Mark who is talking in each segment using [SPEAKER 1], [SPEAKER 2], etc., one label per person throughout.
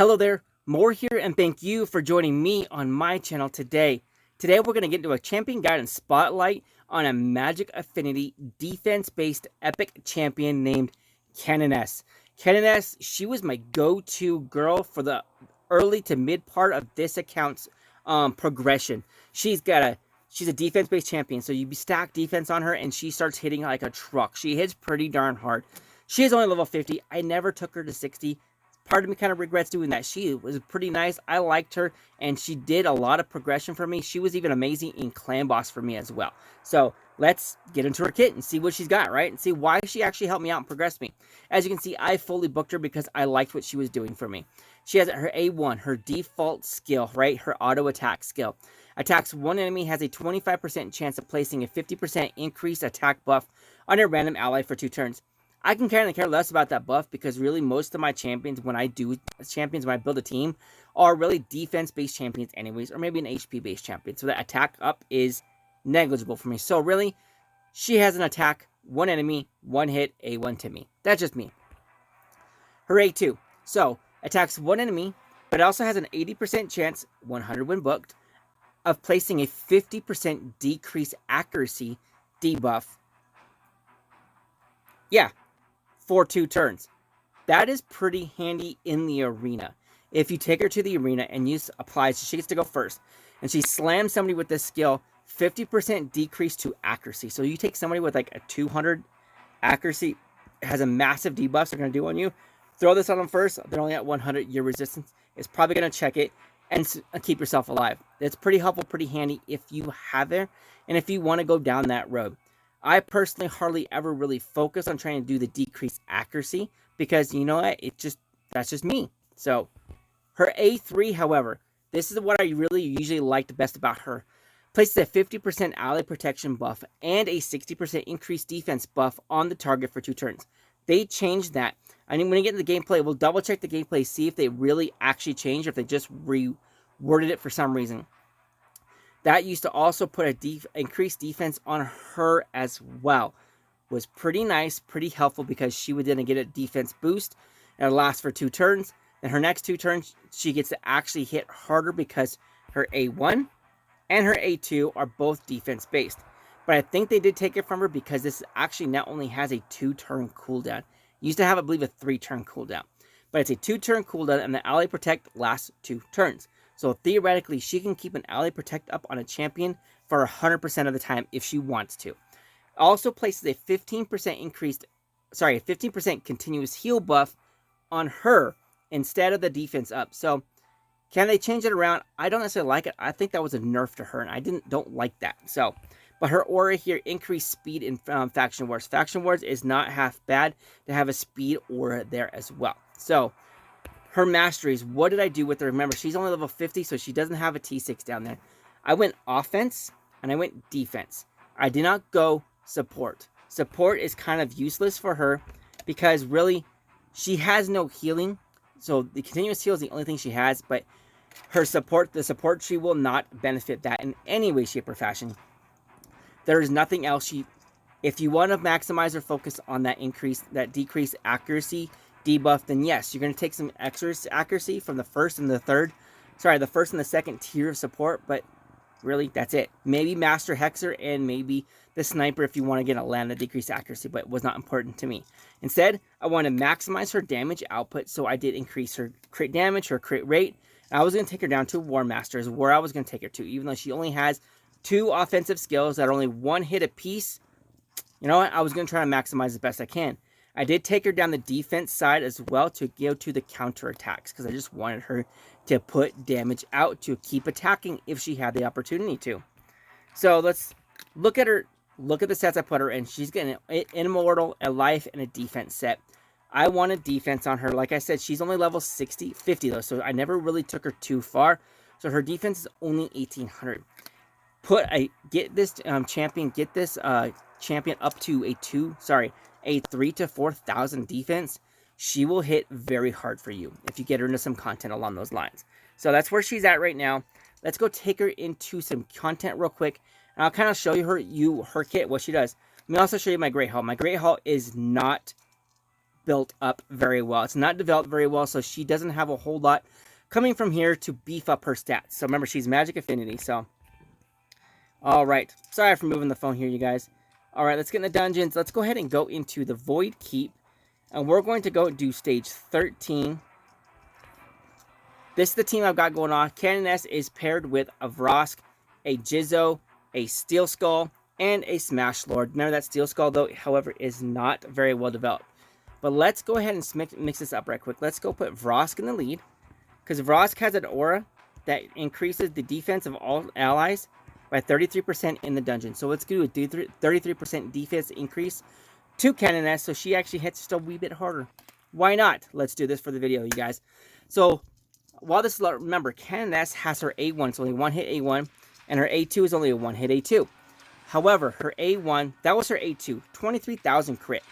[SPEAKER 1] Hello there, More here, and thank you for joining me on my channel today. Today we're going to get into a champion guide and spotlight on a Magic Affinity defense-based epic champion named Canoness. Canoness, she was my go-to girl for the early to mid part of this account's progression. She's a defense-based champion, so you stack defense on her and she starts hitting like a truck. She hits pretty darn hard. She is only level 50. I never took her to 60. Part of me kind of regrets doing that. She was pretty nice. I liked her, and she did a lot of progression for me. She was even amazing in Clan Boss for me as well. So let's get into her kit and see what she's got, right? And see why she actually helped me out and progressed me. As you can see, I fully booked her because I liked what she was doing for me. She has her A1, her default skill, right? Her auto attack skill. Attacks one enemy, has a 25% chance of placing a 50% increased attack buff on a random ally for 2 turns. I can kind of care less about that buff because really most of my champions, when I build a team, are really defense-based champions anyways, or maybe an HP-based champion. So that attack up is negligible for me. So really, she has an attack, 1 enemy, 1 hit, A1 to me. That's just me. Her A2. So, attacks 1 enemy, but it also has an 80% chance, 100 when booked, of placing a 50% decrease accuracy debuff. Yeah. For 2 turns. That is pretty handy in the arena. If you take her to the arena and apply, so she gets to go first, and she slams somebody with this skill, 50% decrease to accuracy. So you take somebody with like a 200 accuracy, has a massive debuff they're going to do on you, throw this on them first, they're only at 100, your resistance is probably going to check it, and keep yourself alive. It's pretty helpful, pretty handy if you have it, and if you want to go down that road. I personally hardly ever really focus on trying to do the decreased accuracy because, you know what, that's just me. So, her A3, however, this is what I really usually like the best about her. Places a 50% ally protection buff and a 60% increased defense buff on the target for 2 turns. They changed that. I mean, when we get into the gameplay, we'll double check the gameplay, see if they really actually changed or if they just reworded it for some reason. That used to also put a increased defense on her as well. Was pretty nice, pretty helpful because she would then get a defense boost. And it lasts for 2 turns. And her next 2 turns, she gets to actually hit harder because her A1 and her A2 are both defense based. But I think they did take it from her because this actually not only has a 2-turn cooldown. It used to have, I believe, a 3-turn cooldown. But it's a 2-turn cooldown and the Ally Protect lasts 2 turns. So theoretically, she can keep an Ally Protect up on a champion for 100% of the time if she wants to. Also places a 15% continuous heal buff on her instead of the defense up. So can they change it around? I don't necessarily like it. I think that was a nerf to her, and I don't like that. So, but her aura here, increased speed in Faction Wars. Faction Wars is not half bad to have a speed aura there as well. So, her Masteries, what did I do with her? Remember, she's only level 50, so she doesn't have a T6 down there. I went offense, and I went defense. I did not go support. Support is kind of useless for her, because really, she has no healing. So, the continuous heal is the only thing she has, but her support, the support tree will not benefit that in any way, shape, or fashion. There is nothing else if you want to maximize or focus on that decreased accuracy debuff, then yes, you're going to take some extra accuracy from the first and the second tier of support, but really, that's it. Maybe Master Hexer and maybe the Sniper if you want to get a land that decreased accuracy, but it was not important to me. Instead, I want to maximize her damage output, so I did increase her crit damage, her crit rate, and I was going to take her down to War Master is where I was going to take her to, even though she only has 2 offensive skills that are only 1 hit apiece. You know what? I was going to try to maximize as best I can. I did take her down the defense side as well to go to the counterattacks because I just wanted her to put damage out to keep attacking if she had the opportunity to. So let's look at her. Look at the sets I put her in. She's getting an Immortal, a Life, and a Defense set. I wanted defense on her. Like I said, she's only level 50 though, so I never really took her too far. So her defense is only 1800. Get this champion up to a 3,000 to 4,000 defense, she will hit very hard for you if you get her into some content along those lines. So that's where she's at right now. Let's go take her into some content real quick, and I'll kind of show you her kit, what she does. Let me also show you my Great Hall. My Great Hall is not built up very well. It's not developed very well, so she doesn't have a whole lot coming from here to beef up her stats. So remember, she's Magic Affinity, so. Alright, sorry for moving the phone here, you guys. Alright, let's get in the dungeons. Let's go ahead and go into the Void Keep. And we're going to go do stage 13. This is the team I've got going on. Canoness is paired with a Vrosk, a Jizzo, a Steel Skull, and a SmashALot. Remember that Steel Skull, though, however, is not very well developed. But let's go ahead and mix this up right quick. Let's go put Vrosk in the lead, because Vrosk has an aura that increases the defense of all allies by 33% in the dungeon. So let's do a 33% defense increase to Canoness, so she actually hits just a wee bit harder. Why not? Let's do this for the video, you guys. So while this, remember, Canoness has her A1, it's only one hit A1, and her A2 is only a one hit A2. However, her A1, that was her A2, 23,000 crit.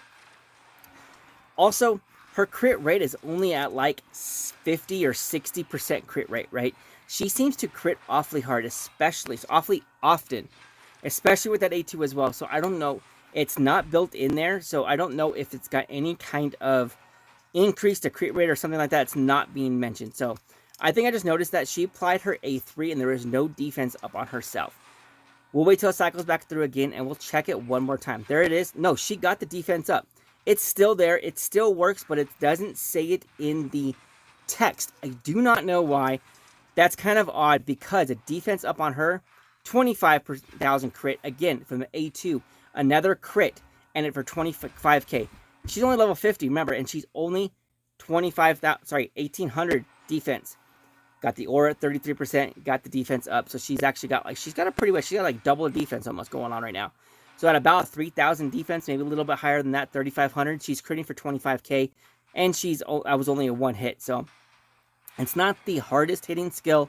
[SPEAKER 1] Also, her crit rate is only at like 50 or 60% crit rate, right? She seems to crit awfully hard, especially, awfully often, especially with that A2 as well. So I don't know. It's not built in there, so I don't know if it's got any kind of increase to crit rate or something like that. It's not being mentioned. So I think I just noticed that she applied her A3 and there is no defense up on herself. We'll wait till it cycles back through again and we'll check it one more time. There it is. No, she got the defense up. It's still there. It still works, but it doesn't say it in the text. I do not know why. That's kind of odd because a defense up on her, 25,000 crit. Again, from the A2, another crit, and it for 25k. She's only level 50, remember, and she's only 1800 defense. Got the aura at 33%, got the defense up. So she's actually got like double the defense almost going on right now. So at about 3,000 defense, maybe a little bit higher than that, 3,500. She's critting for 25k, and I was only a one hit. So it's not the hardest hitting skill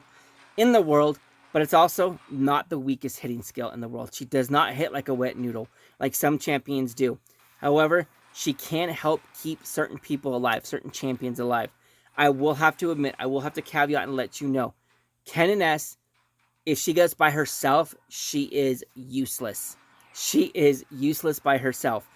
[SPEAKER 1] in the world, but it's also not the weakest hitting skill in the world. She does not hit like a wet noodle, like some champions do. However, she can help keep certain people alive, certain champions alive. I will have to admit, I will have to caveat and let you know, Canoness, if she goes by herself, she is useless. She is useless by herself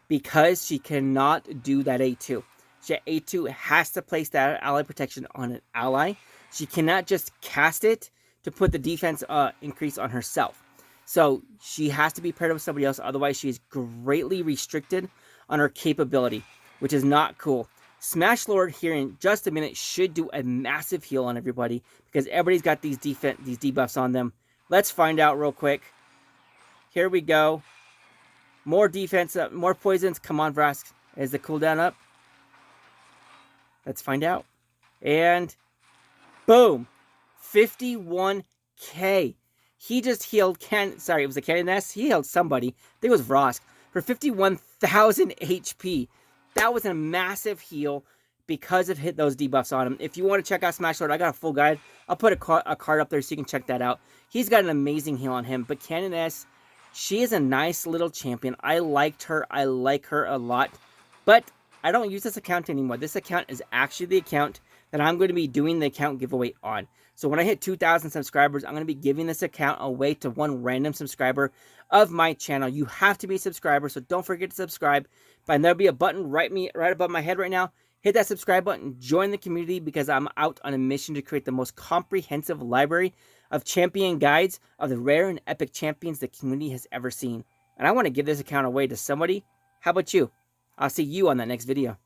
[SPEAKER 1] because she cannot do that A2. A2 has to place that ally protection on an ally. She cannot just cast it to put the defense increase on herself. So she has to be paired with somebody else. Otherwise, she is greatly restricted on her capability, which is not cool. SmashALot here in just a minute should do a massive heal on everybody because everybody's got these debuffs on them. Let's find out real quick. Here we go. More defense up, more poisons. Come on, Vrosk. Is the cooldown up? Let's find out. And boom. 51k. He just healed it was a Canoness. He healed somebody. I think it was Vrosk for 51,000 HP. That was a massive heal because of those debuffs on him. If you want to check out SmashALot, I got a full guide. I'll put a card up there so you can check that out. He's got an amazing heal on him. But Canoness, she is a nice little champion. I liked her. I like her a lot. But I don't use this account anymore. This account is actually the account that I'm going to be doing the account giveaway on. So when I hit 2,000 subscribers, I'm going to be giving this account away to one random subscriber of my channel. You have to be a subscriber, so don't forget to subscribe. And there'll be a button right above my head right now. Hit that subscribe button, join the community because I'm out on a mission to create the most comprehensive library of champion guides of the rare and epic champions the community has ever seen. And I want to give this account away to somebody. How about you? I'll see you on that next video.